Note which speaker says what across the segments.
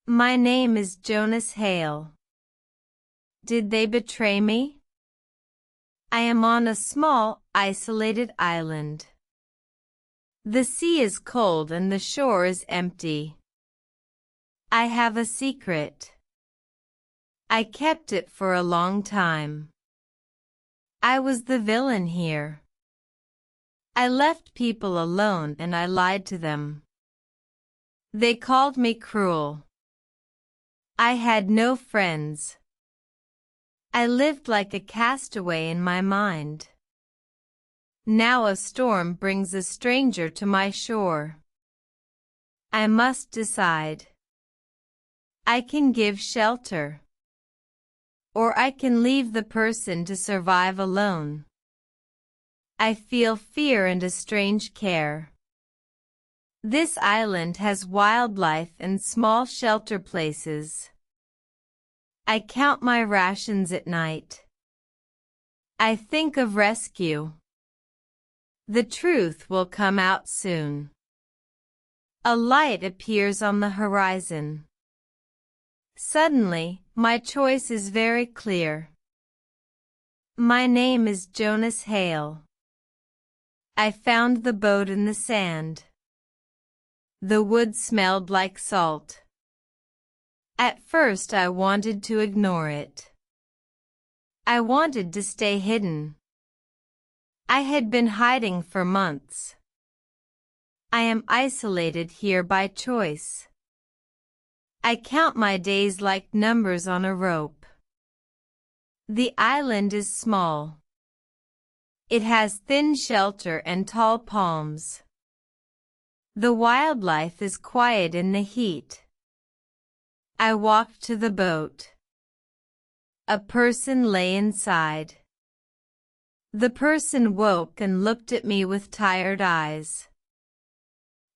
Speaker 1: My name is Jonas Hale. Did they betray me? I am on a small, isolated island. The sea is cold and the shore is empty. I have a secret. I kept it for a long time. I was the villain here. I left people alone and I lied to them. They called me cruel. I had no friends. I lived like a castaway in my mind. Now a storm brings a stranger to my shore. I must decide. I can give shelter. Or I can leave the person to survive alone. I feel fear and a strange care. This island has wildlife and small shelter places. I count my rations at night. I think of rescue. The truth will come out soon. A light appears on the horizon. Suddenly, my choice is very clear. My name is Jonas Hale. I found the boat in the sand. The wood smelled like salt. At first I wanted to ignore it. I wanted to stay hidden. I had been hiding for months. I am isolated here by choice. I count my days like numbers on a rope. The island is small. It has thin shelter and tall palms. The wildlife is quiet in the heat. I walked to the boat. A person lay inside. The person woke and looked at me with tired eyes.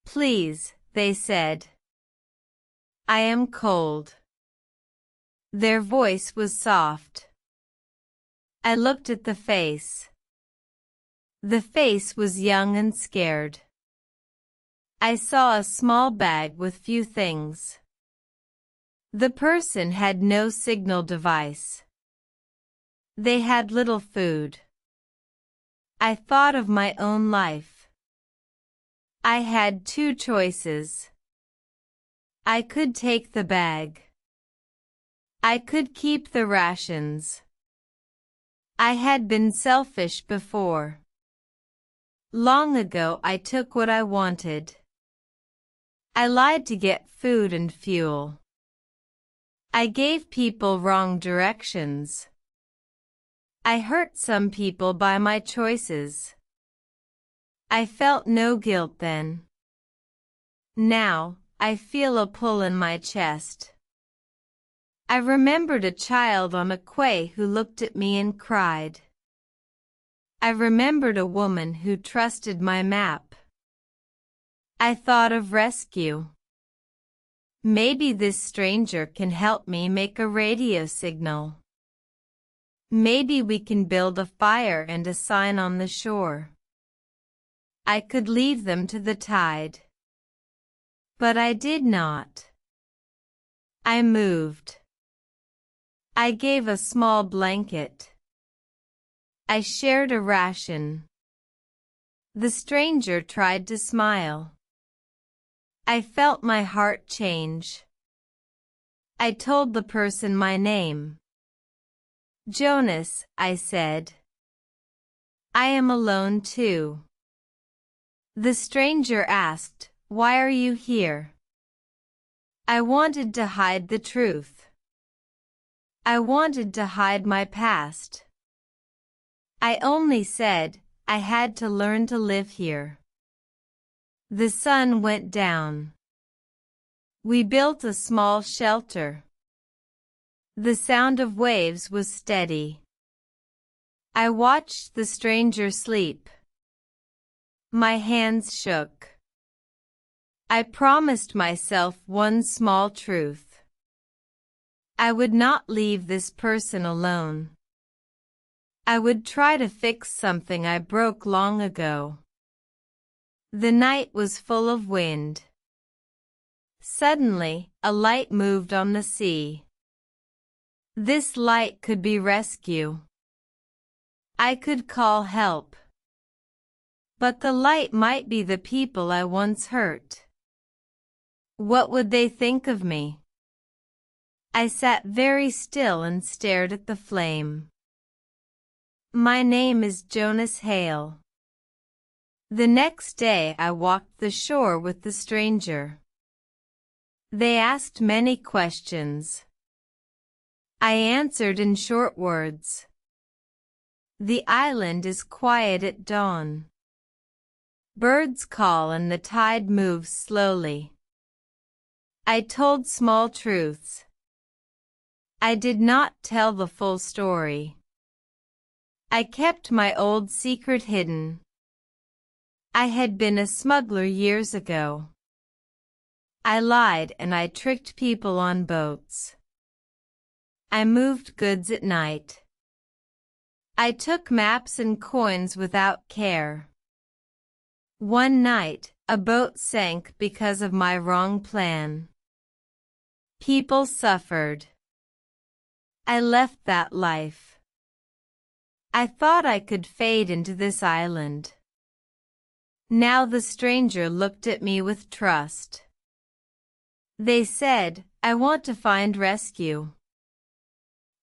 Speaker 1: "Please," they said. "I am cold." Their voice was soft. I looked at the face. The face was young and scared. I saw a small bag with few things. The person had no signal device. They had little food. I thought of my own life. I had two choices. I could take the bag. I could keep the rations. I had been selfish before. Long ago I took what I wanted. I lied to get food and fuel. I gave people wrong directions. I hurt some people by my choices. I felt no guilt then. Now, I feel a pull in my chest. I remembered a child on a quay who looked at me and cried. I remembered a woman who trusted my map. I thought of rescue. Maybe this stranger can help me make a radio signal. Maybe we can build a fire and a sign on the shore. I could leave them to the tide. But I did not. I moved. I gave a small blanket. I shared a ration. The stranger tried to smile. I felt my heart change. I told the person my name. "Jonas," I said. "I am alone too." The stranger asked, "Why are you here?" I wanted to hide the truth. I wanted to hide my past. I only said, I had to learn to live here. The sun went down. We built a small shelter. The sound of waves was steady. I watched the stranger sleep. My hands shook. I promised myself one small truth. I would not leave this person alone. I would try to fix something I broke long ago. The night was full of wind. Suddenly, a light moved on the sea. This light could be rescue. I could call help. But the light might be the people I once hurt. What would they think of me? I sat very still and stared at the flame. My name is Jonas Hale. The next day I walked the shore with the stranger. They asked many questions. I answered in short words. The island is quiet at dawn. Birds call and the tide moves slowly. I told small truths. I did not tell the full story. I kept my old secret hidden. I had been a smuggler years ago. I lied and I tricked people on boats. I moved goods at night. I took maps and coins without care. One night, a boat sank because of my wrong plan. People suffered. I left that life. I thought I could fade into this island. Now the stranger looked at me with trust. They said, I want to find rescue.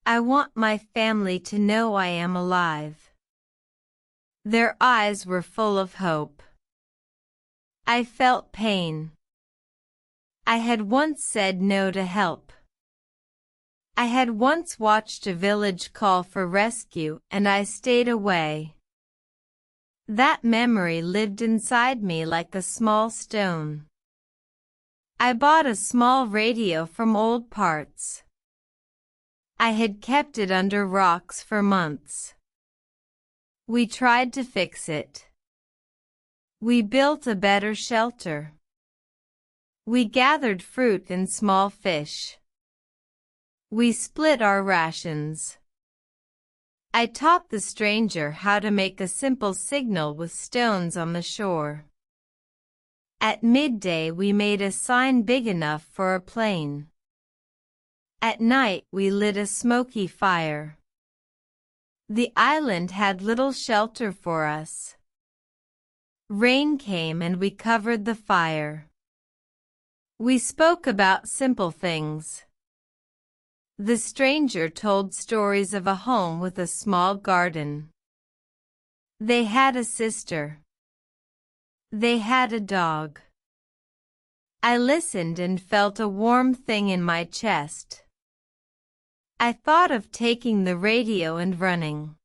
Speaker 1: I want my family to know I am alive. Their eyes were full of hope. I felt pain. I had once said no to help. I had once watched a village call for rescue and I stayed away. That memory lived inside me like a small stone. I bought a small radio from old parts. I had kept it under rocks for months. We tried to fix it. We built a better shelter. We gathered fruit and small fish. We split our rations. I taught the stranger how to make a simple signal with stones on the shore. At midday we made a sign big enough for a plane. At night we lit a smoky fire. The island had little shelter for us. Rain came and we covered the fire. We spoke about simple things. The stranger told stories of a home with a small garden. They had a sister. They had a dog. I listened and felt a warm thing in my chest. I thought of taking the radio and running.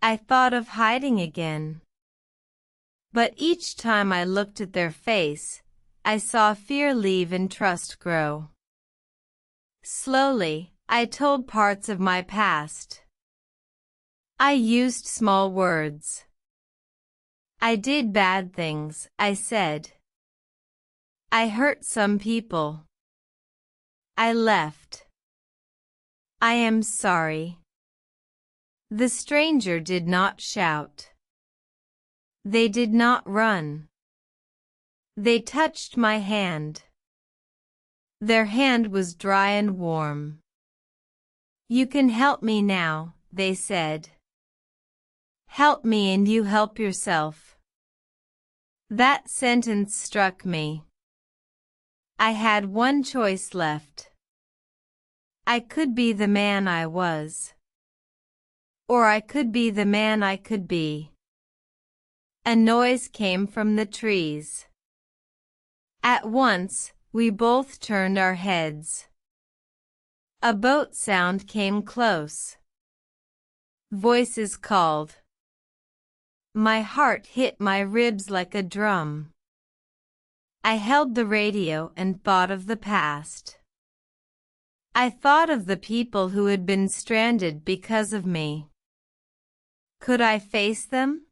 Speaker 1: I thought of hiding again. But each time I looked at their face, I saw fear leave and trust grow. Slowly, I told parts of my past. I used small words. I did bad things, I said. I hurt some people. I left. I am sorry. The stranger did not shout. They did not run. They touched my hand. Their hand was dry and warm. You can help me now, they said. Help me and you help yourself. That sentence struck me. I had one choice left. I could be the man I was. Or I could be the man I could be. A noise came from the trees. At once, we both turned our heads. A boat sound came close. Voices called. My heart hit my ribs like a drum. I held the radio and thought of the past. I thought of the people who had been stranded because of me. Could I face them?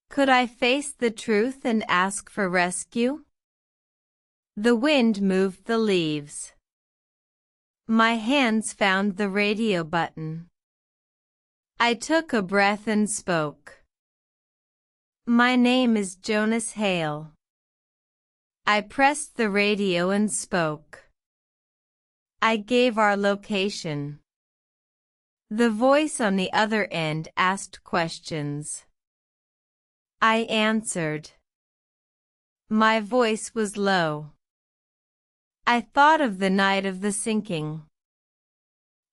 Speaker 1: Could I face the truth and ask for rescue? The wind moved the leaves. My hands found the radio button. I took a breath and spoke. My name is Jonas Hale. I pressed the radio and spoke. I gave our location. The voice on the other end asked questions. I answered. My voice was low. I thought of the night of the sinking.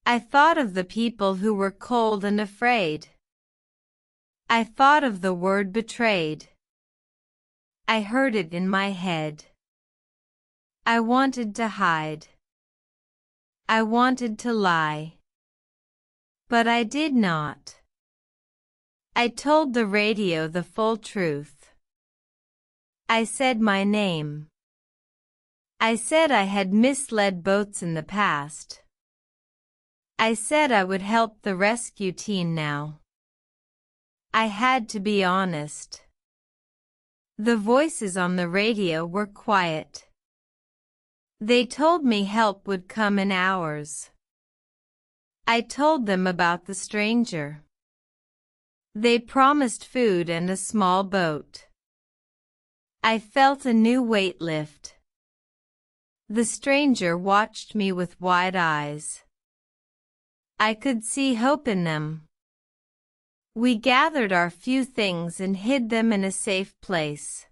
Speaker 1: I thought of the people who were cold and afraid. I thought of the word betrayed. I heard it in my head. I wanted to hide. I wanted to lie. But I did not. I told the radio the full truth. I said my name. I said I had misled boats in the past. I said I would help the rescue team now. I had to be honest. The voices on the radio were quiet. They told me help would come in hours. I told them about the stranger. They promised food and a small boat. I felt a new weight lift. The stranger watched me with wide eyes. I could see hope in them. We gathered our few things and hid them in a safe place.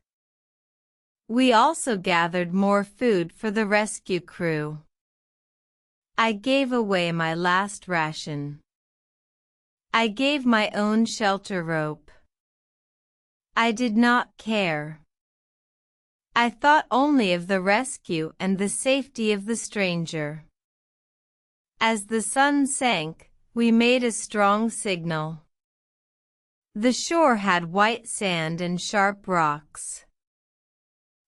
Speaker 1: We also gathered more food for the rescue crew. I gave away my last ration. I gave my own shelter rope. I did not care. I thought only of the rescue and the safety of the stranger. As the sun sank, we made a strong signal. The shore had white sand and sharp rocks.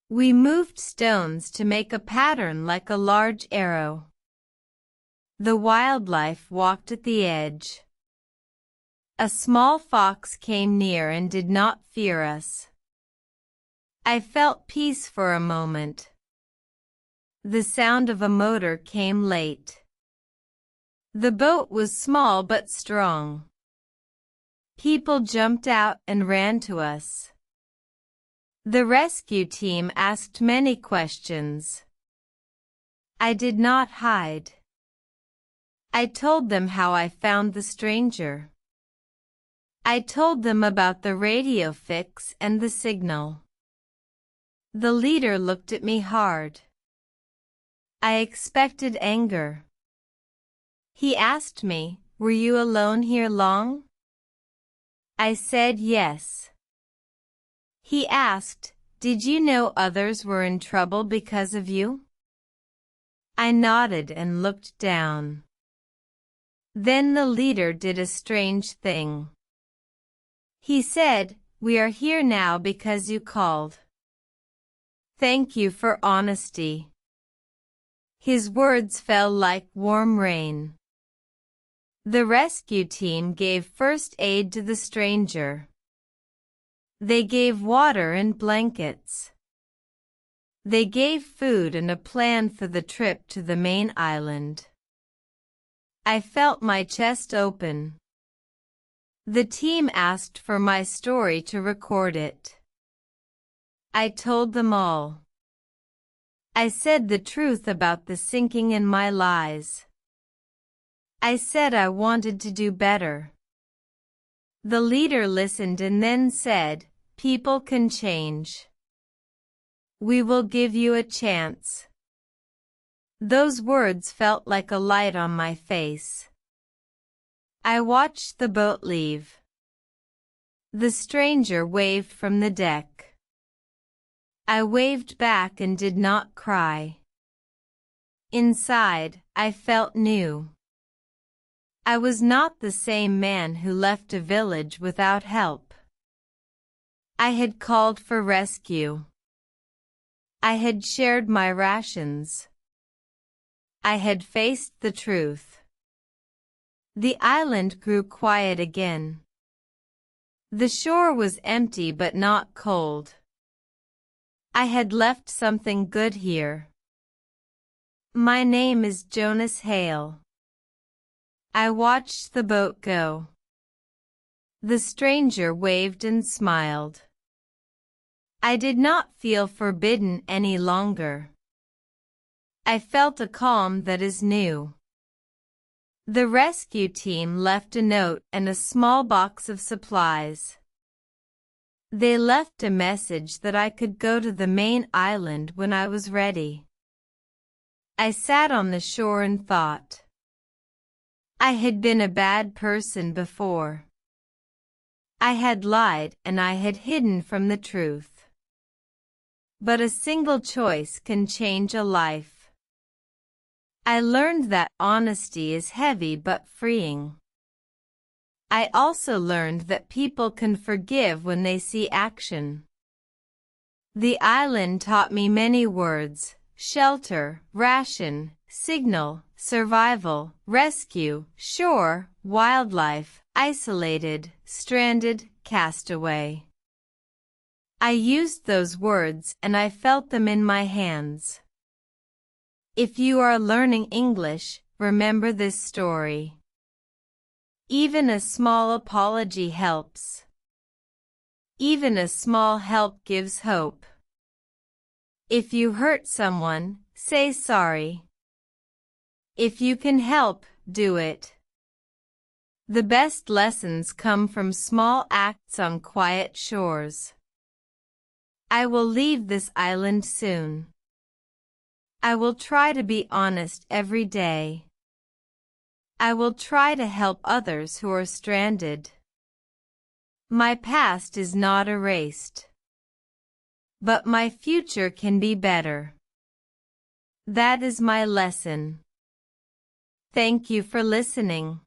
Speaker 1: We moved stones to make a pattern like a large arrow. The wildlife walked at the edge. A small fox came near and did not fear us. I felt peace for a moment. The sound of a motor came late. The boat was small but strong. People jumped out and ran to us. The rescue team asked many questions. I did not hide. I told them how I found the stranger. I told them about the radio fix and the signal. The leader looked at me hard. I expected anger. He asked me, "Were you alone here long?" I said yes. He asked, "Did you know others were in trouble because of you?" I nodded and looked down. Then the leader did a strange thing. He said, "We are here now because you called. Thank you for honesty." His words fell like warm rain. The rescue team gave first aid to the stranger. They gave water and blankets. They gave food and a plan for the trip to the main island. I felt my chest open. The team asked for my story to record it. I told them all. I said the truth about the sinking and my lies. I said I wanted to do better. The leader listened and then said, "People can change. We will give you a chance." Those words felt like a light on my face. I watched the boat leave. The stranger waved from the deck. I waved back and did not cry. Inside, I felt new. I was not the same man who left a village without help. I had called for rescue. I had shared my rations. I had faced the truth. The island grew quiet again. The shore was empty but not cold. I had left something good here. My name is Jonas Hale. I watched the boat go. The stranger waved and smiled. I did not feel forbidden any longer. I felt a calm that is new. The rescue team left a note and a small box of supplies. They left a message that I could go to the main island when I was ready. I sat on the shore and thought. I had been a bad person before. I had lied and I had hidden from the truth. But a single choice can change a life. I learned that honesty is heavy but freeing. I also learned that people can forgive when they see action. The island taught me many words: shelter, ration, signal, survival, rescue, shore, wildlife, isolated, stranded, castaway. I used those words and I felt them in my hands. If you are learning English, remember this story. Even a small apology helps. Even a small help gives hope. If you hurt someone, say sorry. If you can help, do it. The best lessons come from small acts on quiet shores. I will leave this island soon. I will try to be honest every day. I will try to help others who are stranded. My past is not erased. But my future can be better. That is my lesson. Thank you for listening.